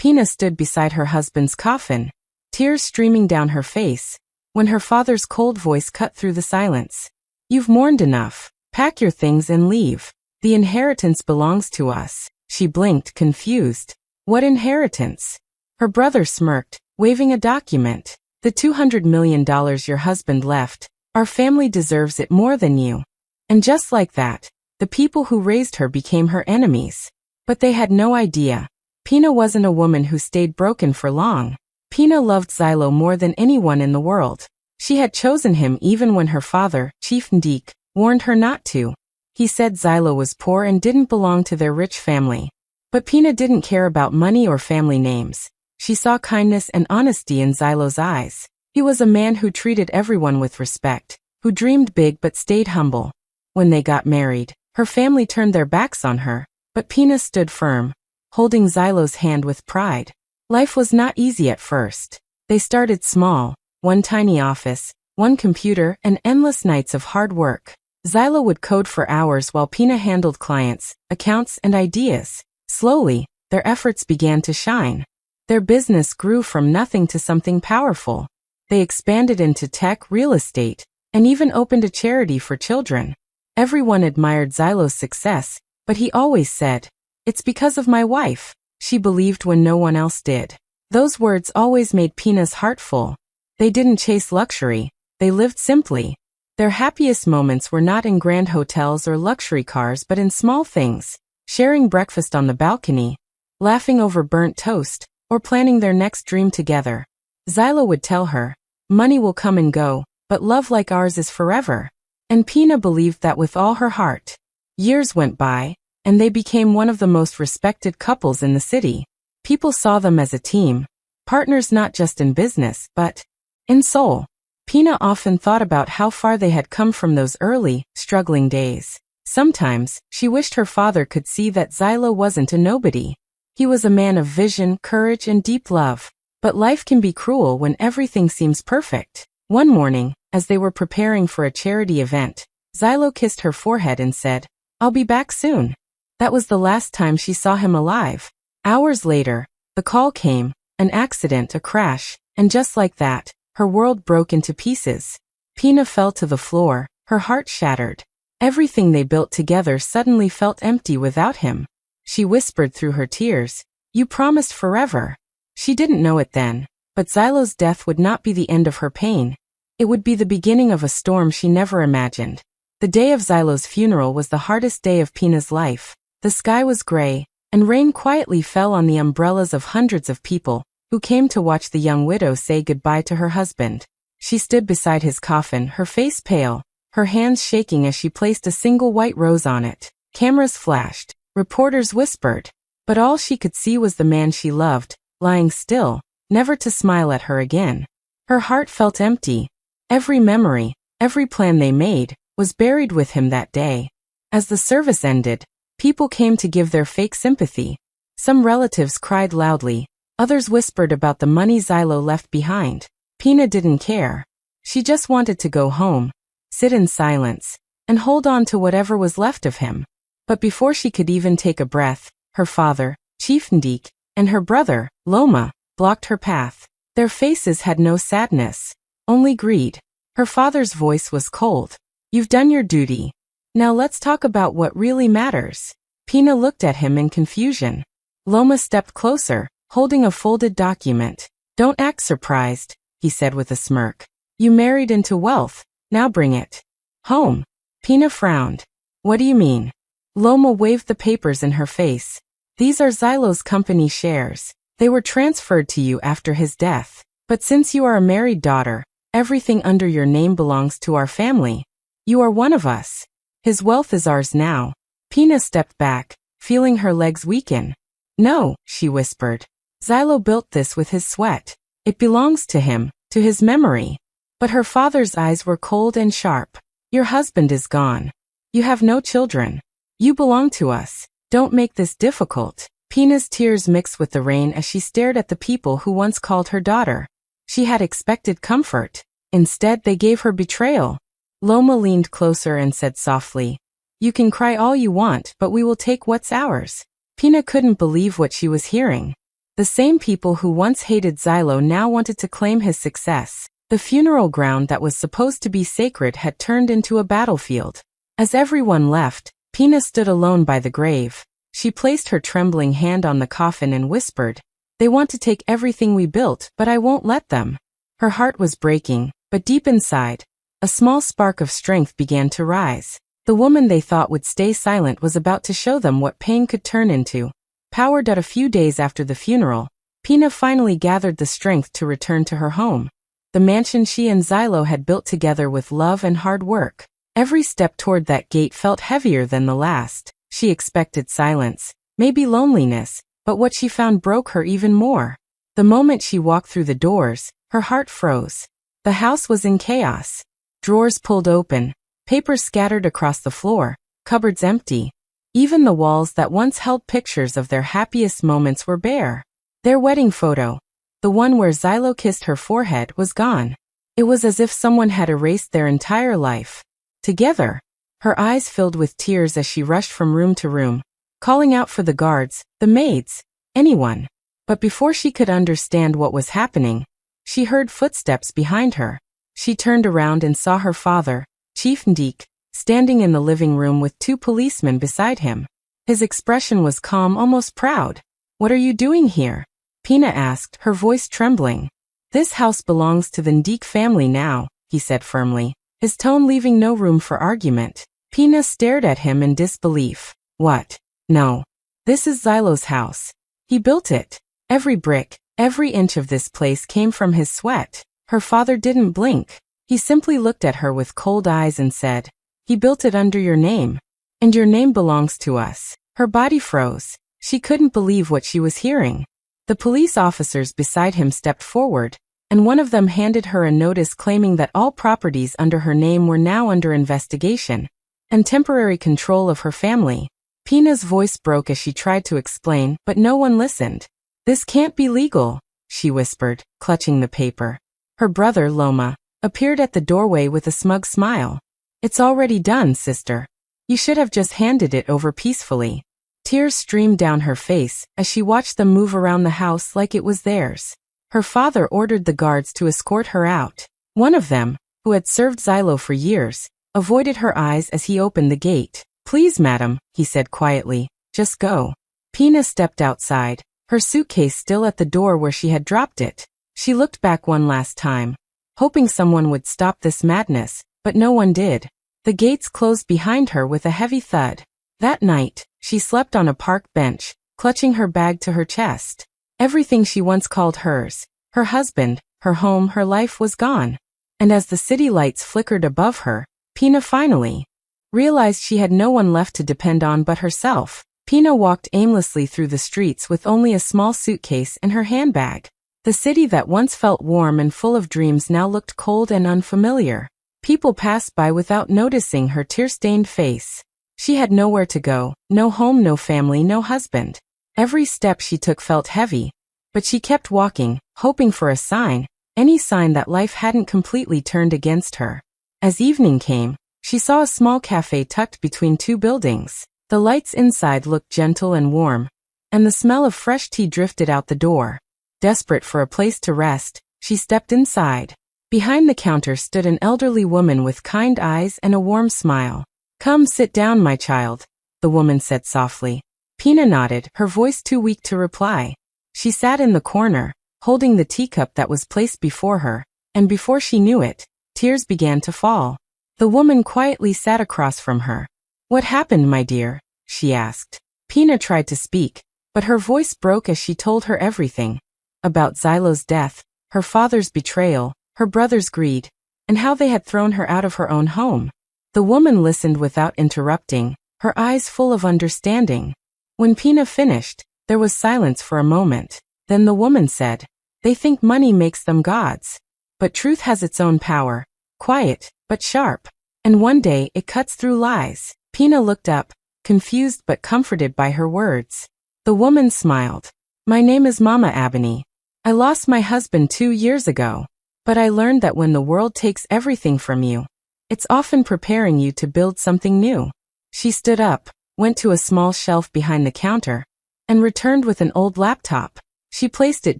Pina stood beside her husband's coffin, tears streaming down her face, when her father's cold voice cut through the silence. "You've mourned enough. Pack your things and leave. The inheritance belongs to us." She blinked, confused. "What inheritance?" Her brother smirked, waving a document. "The $200 million your husband left. Our family deserves it more than you." And just like that, the people who raised her became her enemies. But they had no idea. Pina wasn't a woman who stayed broken for long. Pina loved Xylo more than anyone in the world. She had chosen him even when her father, Chief Ndik, warned her not to. He said Xylo was poor and didn't belong to their rich family. But Pina didn't care about money or family names. She saw kindness and honesty in Xylo's eyes. He was a man who treated everyone with respect, who dreamed big but stayed humble. When they got married, her family turned their backs on her, but Pina stood firm, holding Xylo's hand with pride. Life was not easy at first. They started small, one tiny office, one computer, and endless nights of hard work. Xylo would code for hours while Pina handled clients, accounts, and ideas. Slowly, their efforts began to shine. Their business grew from nothing to something powerful. They expanded into tech, real estate, and even opened a charity for children. Everyone admired Xylo's success, but he always said, "It's because of my wife." She believed when no one else did. Those words always made Pina's heart full. They didn't chase luxury, they lived simply. Their happiest moments were not in grand hotels or luxury cars but in small things, sharing breakfast on the balcony, laughing over burnt toast, or planning their next dream together. Xylo would tell her, "Money will come and go, but love like ours is forever." And Pina believed that with all her heart. Years went by, and they became one of the most respected couples in the city. People saw them as a team, partners not just in business, but in soul. Pina often thought about how far they had come from those early, struggling days. Sometimes, she wished her father could see that Xylo wasn't a nobody. He was a man of vision, courage, and deep love. But life can be cruel when everything seems perfect. One morning, as they were preparing for a charity event, Xylo kissed her forehead and said, "I'll be back soon." That was the last time she saw him alive. Hours later, the call came, an accident, a crash, and just like that, her world broke into pieces. Pina fell to the floor, her heart shattered. Everything they built together suddenly felt empty without him. She whispered through her tears, "You promised forever." She didn't know it then, but Xylo's death would not be the end of her pain. It would be the beginning of a storm she never imagined. The day of Xylo's funeral was the hardest day of Pina's life. The sky was gray, and rain quietly fell on the umbrellas of hundreds of people who came to watch the young widow say goodbye to her husband. She stood beside his coffin, her face pale, her hands shaking as she placed a single white rose on it. Cameras flashed, reporters whispered, but all she could see was the man she loved, lying still, never to smile at her again. Her heart felt empty. Every memory, every plan they made, was buried with him that day. As the service ended, people came to give their fake sympathy. Some relatives cried loudly, others whispered about the money Xylo left behind. Pina didn't care. She just wanted to go home, sit in silence, and hold on to whatever was left of him. But before she could even take a breath, her father, Chief Ndik, and her brother, Loma, blocked her path. Their faces had no sadness, only greed. Her father's voice was cold. "You've done your duty. Now let's talk about what really matters." Pina looked at him in confusion. Loma stepped closer, holding a folded document. "Don't act surprised," he said with a smirk. "You married into wealth, now bring it home." Pina frowned. "What do you mean?" Loma waved the papers in her face. "These are Xylo's company shares. They were transferred to you after his death. But since you are a married daughter, everything under your name belongs to our family. You are one of us. His wealth is ours now." Pina stepped back, feeling her legs weaken. "No," she whispered. "Xylo built this with his sweat. It belongs to him, to his memory." But her father's eyes were cold and sharp. "Your husband is gone. You have no children. You belong to us. Don't make this difficult." Pina's tears mixed with the rain as she stared at the people who once called her daughter. She had expected comfort. Instead, they gave her betrayal. Loma leaned closer and said softly, "You can cry all you want, but we will take what's ours." Pina couldn't believe what she was hearing. The same people who once hated Xylo now wanted to claim his success. The funeral ground that was supposed to be sacred had turned into a battlefield. As everyone left, Pina stood alone by the grave. She placed her trembling hand on the coffin and whispered, "They want to take everything we built, but I won't let them." Her heart was breaking, but deep inside, a small spark of strength began to rise. The woman they thought would stay silent was about to show them what pain could turn into. Powered at a few days after the funeral, Pina finally gathered the strength to return to her home. The mansion she and Xylo had built together with love and hard work. Every step toward that gate felt heavier than the last. She expected silence, maybe loneliness, but what she found broke her even more. The moment she walked through the doors, her heart froze. The house was in chaos. Drawers pulled open, papers scattered across the floor, cupboards empty. Even the walls that once held pictures of their happiest moments were bare. Their wedding photo, the one where Xylo kissed her forehead, was gone. It was as if someone had erased their entire life. Together, her eyes filled with tears as she rushed from room to room, calling out for the guards, the maids, anyone. But before she could understand what was happening, she heard footsteps behind her. She turned around and saw her father, Chief Ndik, standing in the living room with two policemen beside him. His expression was calm, almost proud. "What are you doing here?" Pina asked, her voice trembling. "This house belongs to the Ndik family now," he said firmly, his tone leaving no room for argument. Pina stared at him in disbelief. "What? No. This is Xylo's house. He built it. Every brick, every inch of this place came from his sweat." Her father didn't blink. He simply looked at her with cold eyes and said, "He built it under your name. And your name belongs to us." Her body froze. She couldn't believe what she was hearing. The police officers beside him stepped forward, and one of them handed her a notice claiming that all properties under her name were now under investigation and temporary control of her family. Pina's voice broke as she tried to explain, but no one listened. "This can't be legal," she whispered, clutching the paper. Her brother, Loma, appeared at the doorway with a smug smile. "It's already done, sister. You should have just handed it over peacefully." Tears streamed down her face as she watched them move around the house like it was theirs. Her father ordered the guards to escort her out. One of them, who had served Xylo for years, avoided her eyes as he opened the gate. "Please, madam," he said quietly, "just go." Pina stepped outside, her suitcase still at the door where she had dropped it. She looked back one last time, hoping someone would stop this madness, but no one did. The gates closed behind her with a heavy thud. That night, she slept on a park bench, clutching her bag to her chest. Everything she once called hers, her husband, her home, her life, was gone. And as the city lights flickered above her, Pina finally realized she had no one left to depend on but herself. Pina walked aimlessly through the streets with only a small suitcase and her handbag. The city that once felt warm and full of dreams now looked cold and unfamiliar. People passed by without noticing her tear-stained face. She had nowhere to go, no home, no family, no husband. Every step she took felt heavy, but she kept walking, hoping for a sign, any sign that life hadn't completely turned against her. As evening came, she saw a small cafe tucked between two buildings. The lights inside looked gentle and warm, and the smell of fresh tea drifted out the door. Desperate for a place to rest, she stepped inside. Behind the counter stood an elderly woman with kind eyes and a warm smile. "Come sit down, my child," the woman said softly. Pina nodded, her voice too weak to reply. She sat in the corner, holding the teacup that was placed before her, and before she knew it, tears began to fall. The woman quietly sat across from her. "What happened, my dear?" she asked. Pina tried to speak, but her voice broke as she told her everything. About Xylo's death, her father's betrayal, her brother's greed, and how they had thrown her out of her own home. The woman listened without interrupting, her eyes full of understanding. When Pina finished, there was silence for a moment. Then the woman said, "They think money makes them gods. But truth has its own power, quiet, but sharp. And one day it cuts through lies." Pina looked up, confused but comforted by her words. The woman smiled. "My name is Mama Abani. I lost my husband 2 years ago. But I learned that when the world takes everything from you, it's often preparing you to build something new." She stood up, went to a small shelf behind the counter, and returned with an old laptop. She placed it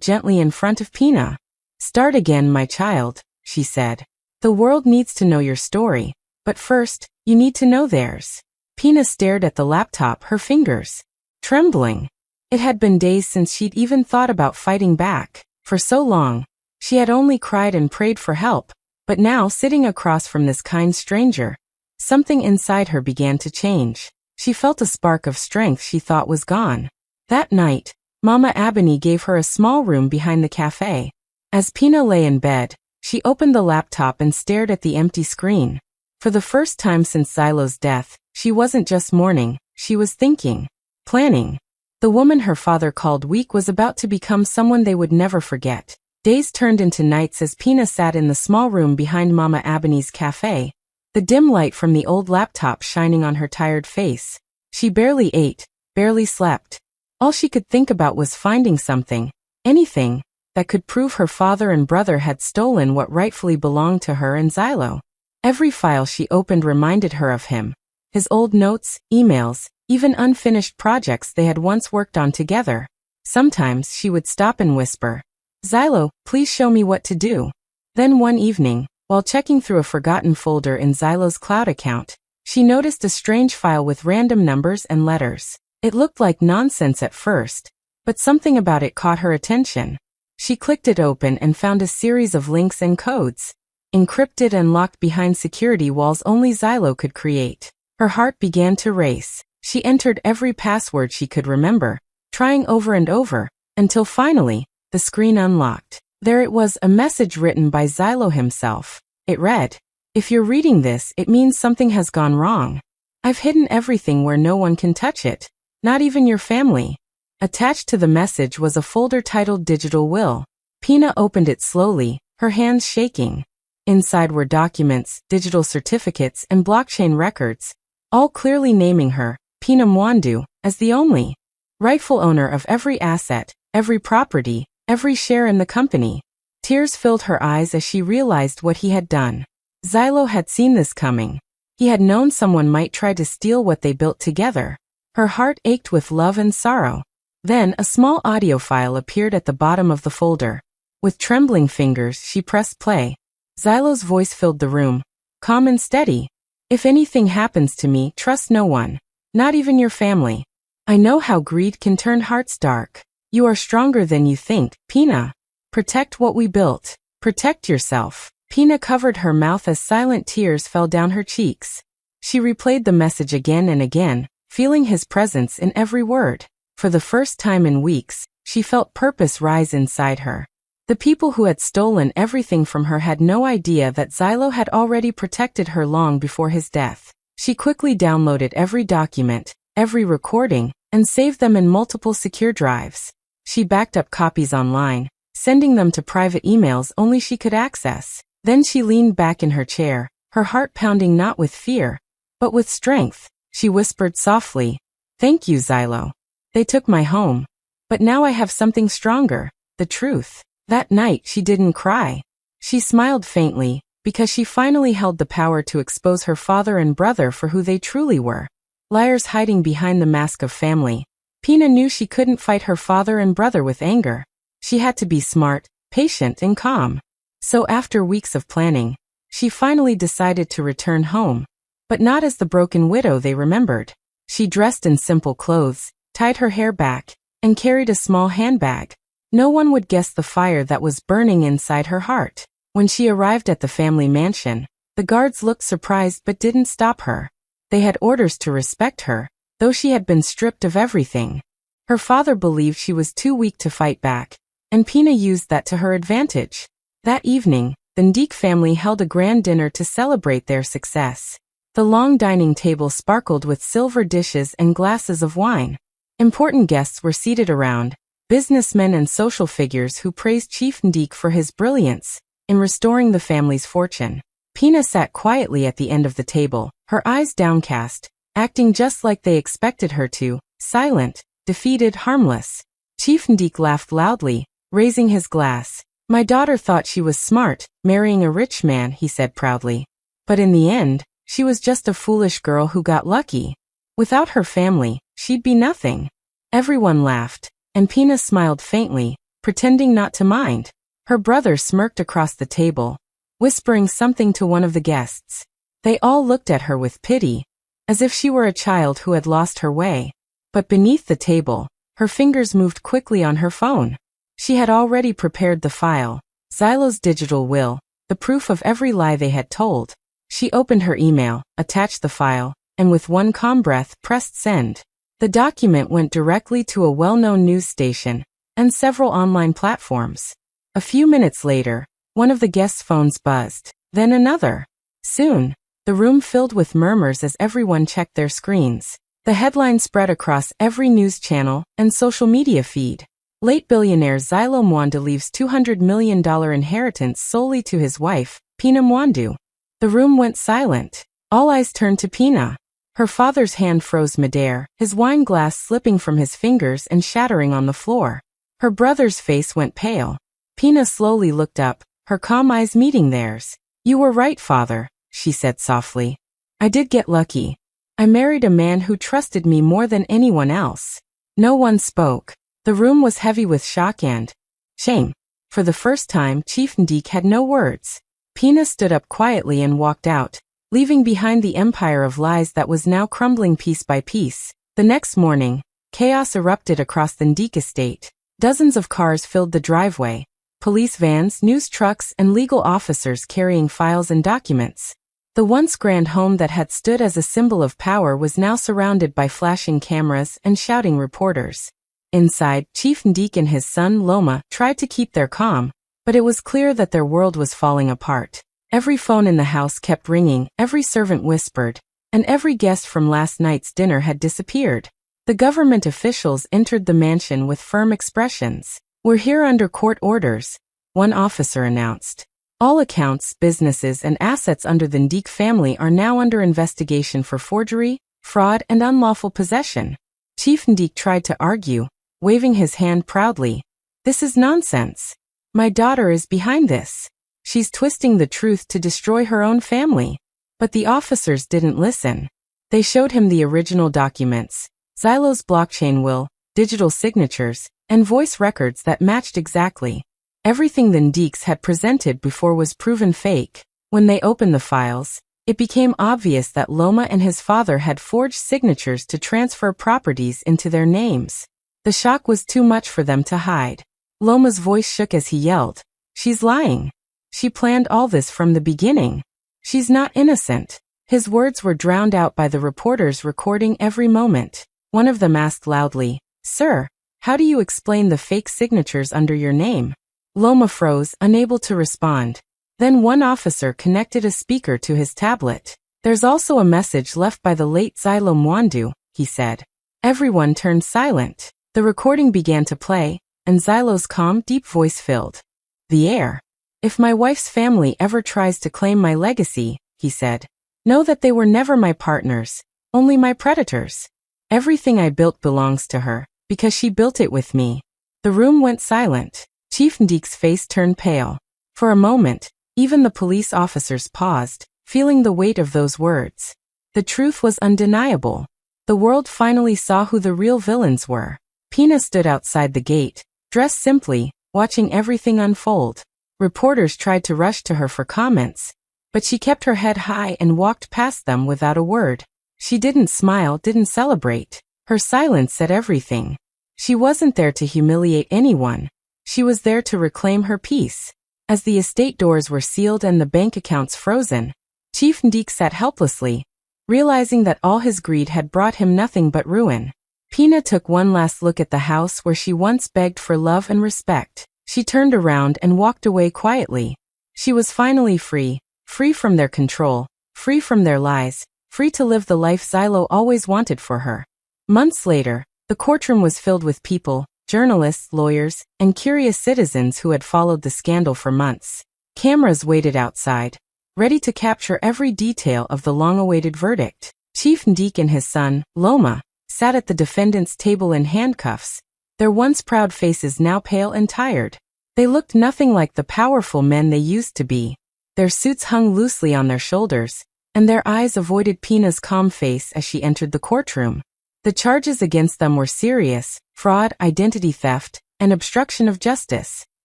gently in front of Pina. "Start again, my child," she said. "The world needs to know your story, but first, you need to know theirs." Pina stared at the laptop, her fingers trembling. It had been days since she'd even thought about fighting back. For so long, she had only cried and prayed for help, but now, sitting across from this kind stranger, something inside her began to change. She felt a spark of strength she thought was gone. That night, Mama Abini gave her a small room behind the cafe. As Pina lay in bed, she opened the laptop and stared at the empty screen. For the first time since Xilo's death, she wasn't just mourning, she was thinking, planning. The woman her father called weak was about to become someone they would never forget. Days turned into nights as Pina sat in the small room behind Mama Abini's cafe, the dim light from the old laptop shining on her tired face. She barely ate, barely slept. All she could think about was finding something, anything, that could prove her father and brother had stolen what rightfully belonged to her and Xilo. Every file she opened reminded her of him, his old notes, emails, even unfinished projects they had once worked on together. Sometimes she would stop and whisper, "Xilo, please show me what to do." Then one evening, while checking through a forgotten folder in Xilo's cloud account, she noticed a strange file with random numbers and letters. It looked like nonsense at first, but something about it caught her attention. She clicked it open and found a series of links and codes, encrypted and locked behind security walls only Xilo could create. Her heart began to race. She entered every password she could remember, trying over and over, until finally, the screen unlocked. There it was, a message written by Xilo himself. It read, "If you're reading this, it means something has gone wrong. I've hidden everything where no one can touch it, not even your family." Attached to the message was a folder titled Digital Will. Pina opened it slowly, her hands shaking. Inside were documents, digital certificates, and blockchain records, all clearly naming her, Pina Mwandu, as the only rightful owner of every asset, every property, every share in the company. Tears filled her eyes as she realized what he had done. Xilo had seen this coming. He had known someone might try to steal what they built together. Her heart ached with love and sorrow. Then a small audio file appeared at the bottom of the folder. With trembling fingers, she pressed play. Xilo's voice filled the room, calm and steady. "If anything happens to me, trust no one, not even your family. I know how greed can turn hearts dark. You are stronger than you think, Pina. Protect what we built. Protect yourself." Pina covered her mouth as silent tears fell down her cheeks. She replayed the message again and again, feeling his presence in every word. For the first time in weeks, she felt purpose rise inside her. The people who had stolen everything from her had no idea that Xilo had already protected her long before his death. She quickly downloaded every document, every recording, and saved them in multiple secure drives. She backed up copies online, sending them to private emails only she could access. Then she leaned back in her chair, her heart pounding not with fear, but with strength. She whispered softly, "Thank you, Xilo. They took my home. But now I have something stronger, the truth." That night she didn't cry. She smiled faintly, because she finally held the power to expose her father and brother for who they truly were. Liars hiding behind the mask of family. Pina knew she couldn't fight her father and brother with anger. She had to be smart, patient, and calm. So after weeks of planning, she finally decided to return home. But not as the broken widow they remembered. She dressed in simple clothes, tied her hair back, and carried a small handbag. No one would guess the fire that was burning inside her heart. When she arrived at the family mansion, the guards looked surprised but didn't stop her. They had orders to respect her, though she had been stripped of everything. Her father believed she was too weak to fight back, and Pina used that to her advantage. That evening, the Ndik family held a grand dinner to celebrate their success. The long dining table sparkled with silver dishes and glasses of wine. Important guests were seated around, businessmen and social figures who praised Chief Ndik for his brilliance in restoring the family's fortune. Pina sat quietly at the end of the table, her eyes downcast, acting just like they expected her to, silent, defeated, harmless. Chief Ndik laughed loudly, raising his glass. "My daughter thought she was smart, marrying a rich man," he said proudly. "But in the end, she was just a foolish girl who got lucky. Without her family, she'd be nothing." Everyone laughed, and Pina smiled faintly, pretending not to mind. Her brother smirked across the table, whispering something to one of the guests. They all looked at her with pity, as if she were a child who had lost her way. But beneath the table, her fingers moved quickly on her phone. She had already prepared the file, Xilo's digital will, the proof of every lie they had told. She opened her email, attached the file, and with one calm breath pressed send. The document went directly to a well-known news station and several online platforms. A few minutes later, one of the guests' phones buzzed, then another. Soon, the room filled with murmurs as everyone checked their screens. The headline spread across every news channel and social media feed. Late billionaire Xilo Mwanda leaves $200 million inheritance solely to his wife, Pina Mwandu. The room went silent. All eyes turned to Pina. Her father's hand froze midair, his wine glass slipping from his fingers and shattering on the floor. Her brother's face went pale. Pina slowly looked up, her calm eyes meeting theirs. "You were right, father," she said softly. "I did get lucky. I married a man who trusted me more than anyone else." No one spoke. The room was heavy with shock and shame. For the first time, Chief Ndik had no words. Pina stood up quietly and walked out, leaving behind the empire of lies that was now crumbling piece by piece. The next morning, chaos erupted across the Ndik estate. Dozens of cars filled the driveway. Police vans, news trucks, and legal officers carrying files and documents. The once grand home that had stood as a symbol of power was now surrounded by flashing cameras and shouting reporters. Inside, Chief Ndik and his son Loma tried to keep their calm, but it was clear that their world was falling apart. Every phone in the house kept ringing, every servant whispered, and every guest from last night's dinner had disappeared. The government officials entered the mansion with firm expressions. "We're here under court orders," one officer announced. "All accounts, businesses, and assets under the Ndik family are now under investigation for forgery, fraud, and unlawful possession." Chief Ndik tried to argue, waving his hand proudly. "This is nonsense. My daughter is behind this. She's twisting the truth to destroy her own family." But the officers didn't listen. They showed him the original documents, Xilo's blockchain will, digital signatures, and voice records that matched exactly. Everything the Ndiks had presented before was proven fake. When they opened the files, it became obvious that Loma and his father had forged signatures to transfer properties into their names. The shock was too much for them to hide. Loma's voice shook as he yelled, "She's lying. She planned all this from the beginning. She's not innocent." His words were drowned out by the reporters recording every moment. One of them asked loudly, "Sir, how do you explain the fake signatures under your name?" Loma froze, unable to respond. Then one officer connected a speaker to his tablet. "There's also a message left by the late Xilo Mwandu," he said. Everyone turned silent. The recording began to play, and Xilo's calm, deep voice filled the air. "If my wife's family ever tries to claim my legacy," he said, "know that they were never my partners, only my predators. Everything I built belongs to her, because she built it with me." The room went silent. Chief Ndik's face turned pale. For a moment, even the police officers paused, feeling the weight of those words. The truth was undeniable. The world finally saw who the real villains were. Pina stood outside the gate, dressed simply, watching everything unfold. Reporters tried to rush to her for comments, but she kept her head high and walked past them without a word. She didn't smile, didn't celebrate. Her silence said everything. She wasn't there to humiliate anyone. She was there to reclaim her peace. As the estate doors were sealed and the bank accounts frozen, Chief Ndik sat helplessly, realizing that all his greed had brought him nothing but ruin. Pina took one last look at the house where she once begged for love and respect. She turned around and walked away quietly. She was finally free, free from their control, free from their lies, free to live the life Xilo always wanted for her. Months later, the courtroom was filled with people, journalists, lawyers, and curious citizens who had followed the scandal for months. Cameras waited outside, ready to capture every detail of the long-awaited verdict. Chief Ndik and his son, Loma, sat at the defendant's table in handcuffs, their once proud faces now pale and tired. They looked nothing like the powerful men they used to be. Their suits hung loosely on their shoulders, and their eyes avoided Pina's calm face as she entered the courtroom. The charges against them were serious: fraud, identity theft, and obstruction of justice.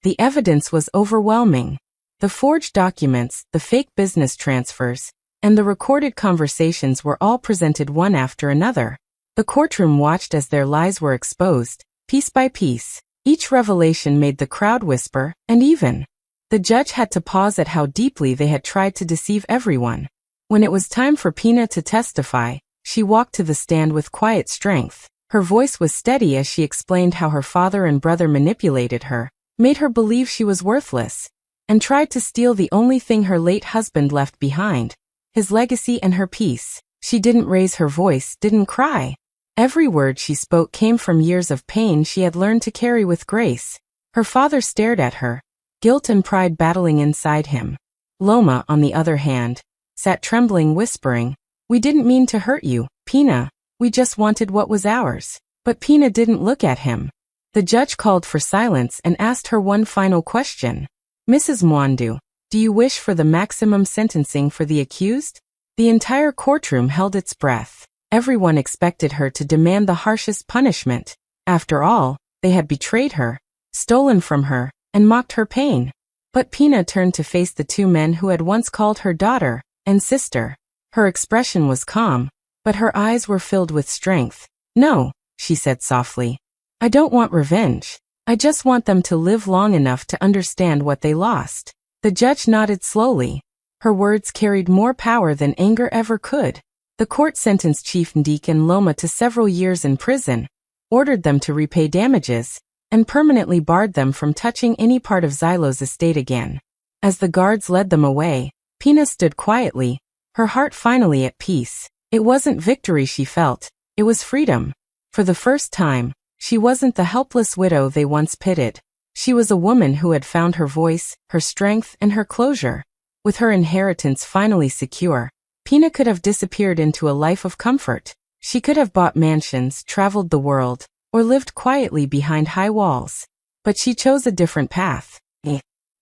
The evidence was overwhelming. The forged documents, the fake business transfers, and the recorded conversations were all presented one after another. The courtroom watched as their lies were exposed, piece by piece. Each revelation made the crowd whisper, and even the judge had to pause at how deeply they had tried to deceive everyone. When it was time for Pina to testify, she walked to the stand with quiet strength. Her voice was steady as she explained how her father and brother manipulated her, made her believe she was worthless, and tried to steal the only thing her late husband left behind, his legacy and her peace. She didn't raise her voice, didn't cry. Every word she spoke came from years of pain she had learned to carry with grace. Her father stared at her, guilt and pride battling inside him. Loma, on the other hand, sat trembling, whispering, "We didn't mean to hurt you, Pina. We just wanted what was ours." But Pina didn't look at him. The judge called for silence and asked her one final question. "Mrs. Mwandu, do you wish for the maximum sentencing for the accused?" The entire courtroom held its breath. Everyone expected her to demand the harshest punishment. After all, they had betrayed her, stolen from her, and mocked her pain. But Pina turned to face the two men who had once called her daughter and sister. Her expression was calm, but her eyes were filled with strength. "No," she said softly. "I don't want revenge. I just want them to live long enough to understand what they lost." The judge nodded slowly. Her words carried more power than anger ever could. The court sentenced Chief Ndike and Loma to several years in prison, ordered them to repay damages, and permanently barred them from touching any part of Xilo's estate again. As the guards led them away, Pina stood quietly, her heart finally at peace. It wasn't victory she felt, it was freedom. For the first time, she wasn't the helpless widow they once pitied. She was a woman who had found her voice, her strength, and her closure. With her inheritance finally secure, Pina could have disappeared into a life of comfort. She could have bought mansions, traveled the world, or lived quietly behind high walls. But she chose a different path.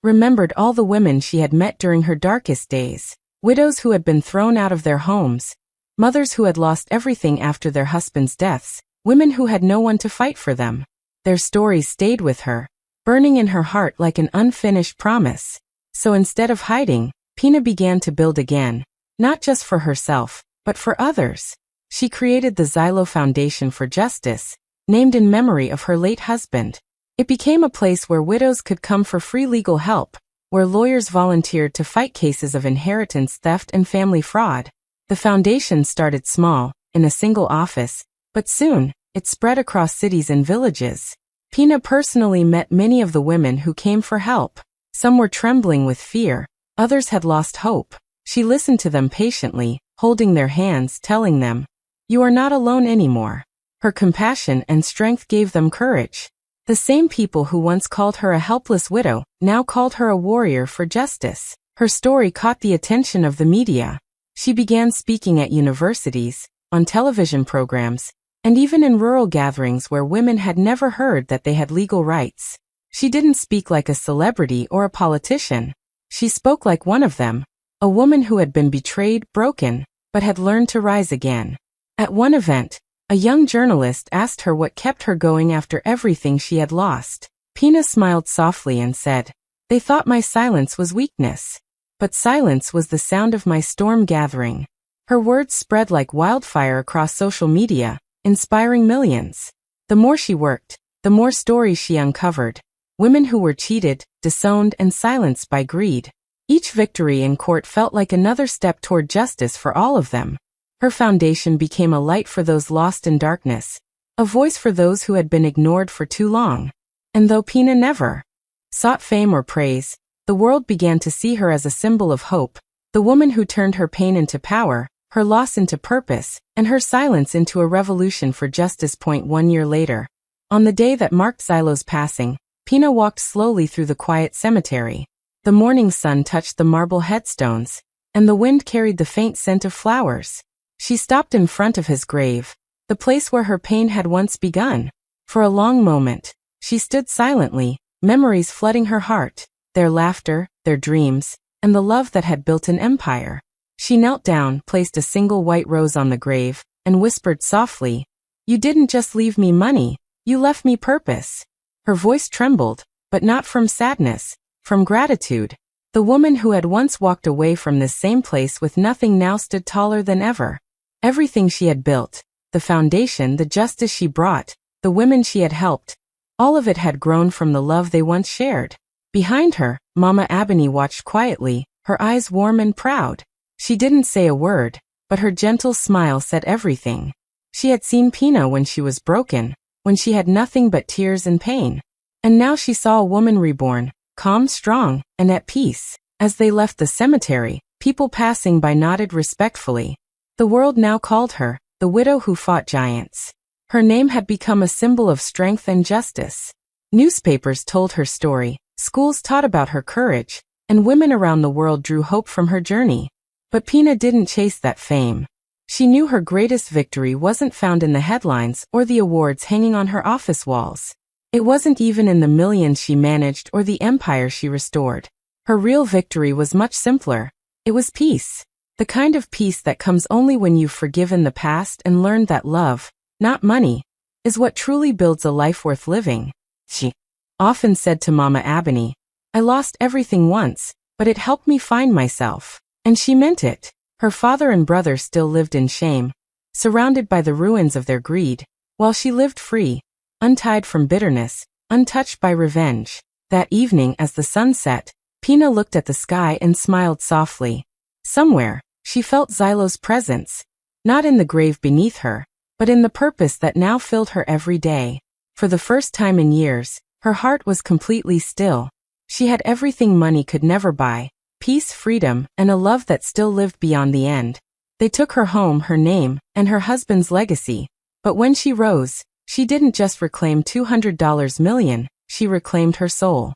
Remembered all the women she had met during her darkest days, widows who had been thrown out of their homes, mothers who had lost everything after their husbands' deaths, women who had no one to fight for them. Their stories stayed with her, burning in her heart like an unfinished promise. So instead of hiding, Pina began to build again, not just for herself, but for others. She created the Xilo Foundation for Justice, named in memory of her late husband. It became a place where widows could come for free legal help, where lawyers volunteered to fight cases of inheritance theft and family fraud. The foundation started small, in a single office, but soon, it spread across cities and villages. Pina personally met many of the women who came for help. Some were trembling with fear, others had lost hope. She listened to them patiently, holding their hands, telling them, "You are not alone anymore." Her compassion and strength gave them courage. The same people who once called her a helpless widow now called her a warrior for justice. Her story caught the attention of the media. She began speaking at universities, on television programs, and even in rural gatherings where women had never heard that they had legal rights. She didn't speak like a celebrity or a politician. She spoke like one of them, a woman who had been betrayed, broken, but had learned to rise again. At one event, a young journalist asked her what kept her going after everything she had lost. Pina smiled softly and said, "They thought my silence was weakness. But silence was the sound of my storm gathering." Her words spread like wildfire across social media, inspiring millions. The more she worked, the more stories she uncovered. Women who were cheated, disowned, and silenced by greed. Each victory in court felt like another step toward justice for all of them. Her foundation became a light for those lost in darkness, a voice for those who had been ignored for too long. And though Pina never sought fame or praise, the world began to see her as a symbol of hope, the woman who turned her pain into power, her loss into purpose, and her silence into a revolution for justice. 1 year later, on the day that marked Xilo's passing, Pina walked slowly through the quiet cemetery. The morning sun touched the marble headstones, and the wind carried the faint scent of flowers. She stopped in front of his grave, the place where her pain had once begun. For a long moment, she stood silently, memories flooding her heart, their laughter, their dreams, and the love that had built an empire. She knelt down, placed a single white rose on the grave, and whispered softly, "You didn't just leave me money, you left me purpose." Her voice trembled, but not from sadness, from gratitude. The woman who had once walked away from this same place with nothing now stood taller than ever. Everything she had built, the foundation, the justice she brought, the women she had helped, all of it had grown from the love they once shared. Behind her, Mama Abney watched quietly, her eyes warm and proud. She didn't say a word, but her gentle smile said everything. She had seen Pina when she was broken, when she had nothing but tears and pain. And now she saw a woman reborn, calm, strong, and at peace. As they left the cemetery, people passing by nodded respectfully. The world now called her the widow who fought giants. Her name had become a symbol of strength and justice. Newspapers told her story, schools taught about her courage, and women around the world drew hope from her journey. But Pina didn't chase that fame. She knew her greatest victory wasn't found in the headlines or the awards hanging on her office walls. It wasn't even in the millions she managed or the empire she restored. Her real victory was much simpler. It was peace. The kind of peace that comes only when you've forgiven the past and learned that love, not money, is what truly builds a life worth living. She often said to Mama Abney, "I lost everything once, but it helped me find myself." And she meant it. Her father and brother still lived in shame, surrounded by the ruins of their greed, while she lived free, untied from bitterness, untouched by revenge. That evening as the sun set, Pina looked at the sky and smiled softly. Somewhere, she felt Xilo's presence, not in the grave beneath her, but in the purpose that now filled her every day. For the first time in years, her heart was completely still. She had everything money could never buy: peace, freedom, and a love that still lived beyond the end. They took her home, her name, and her husband's legacy. But when she rose, she didn't just reclaim $200 million, she reclaimed her soul.